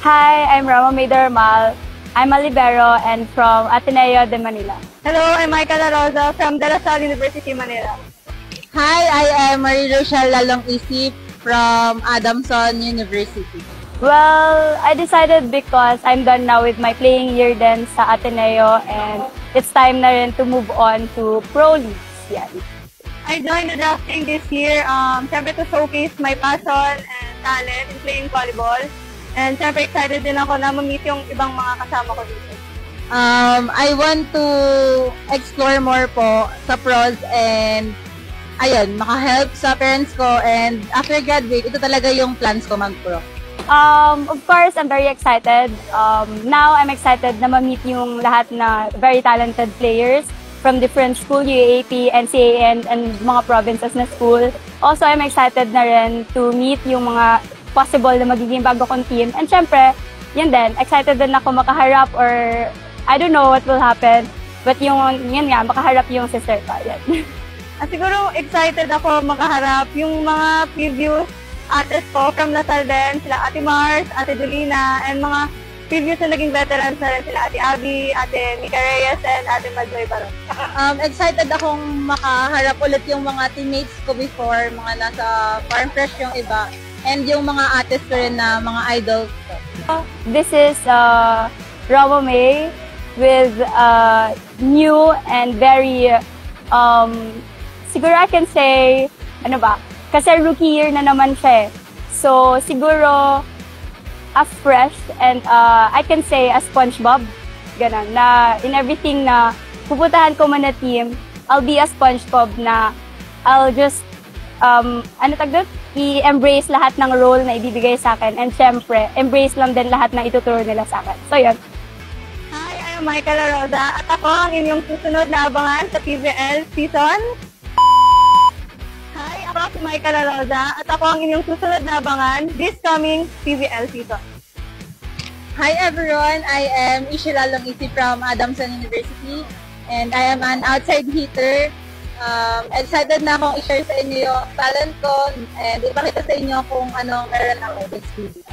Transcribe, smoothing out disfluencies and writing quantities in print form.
Hi, I'm Rama Maydermal. I'm a libero and from Ateneo de Manila. Hello, I'm Michael Rosa from De La Salle University, Manila. Hi, I am Marie Rochelle Lalong Isip from Adamson University. Well, I decided because I'm done now with my playing year then sa Ateneo and it's time na rin to move on to pro leagues. Yan. I joined the drafting this year, syempre to showcase my passion and talent in playing volleyball. And syempre excited din ako na ma-meet yung ibang mga kasama ko dito. I want to explore more po sa pros and ayun, makahelp sa parents ko and after graduate, ito talaga yung plans ko mag-pro. Of course, I'm very excited. Now, I'm excited na ma-meet yung lahat na very talented players from different school, UAAP, NCAA, and mga provinces na school. Also, I'm excited na rin to meet yung mga possible na magiging bago kong team. And syempre, yun din, excited din ako makaharap or I don't know what will happen. But yun nga, makaharap yung sister ko. Yan. Siguro excited ako makaharap yung mga previous artists ko from Lasal din, sila Ate Mars, Ate Dolina, and mga previous na naging veterans na rin sila Ate Abby, Ate Mika Reyes, and Ate Madjoy Baron. Excited akong makaharap ulit yung mga teammates ko before, mga nasa Farm Fresh yung iba, and yung mga artists ko rin na mga idols ko. This is Rama May with new and very, siguro I can say, ano ba, kasi rookie year na naman siya eh. So, siguro, a fresh and I can say a SpongeBob. Ganun, na in everything na pupuntahan ko man na team, I'll be a SpongeBob na I'll just, i-embrace lahat ng role na ibibigay sa akin and syempre, embrace lang din lahat na ituturo nila sa akin. So, yun. Hi, I'm Michael Rosa at ako ang inyong susunod na abangan sa PVL season. Hi, ako si Michael Rosa at ako ang inyong susunod na abangan this coming PVL season. Hi everyone, I am Ishila Longisi from Adamson University and I am an outside hitter. Excited na akong i-share sa inyo yung talent ko and ipakita sa inyo kung anong meron ako this season.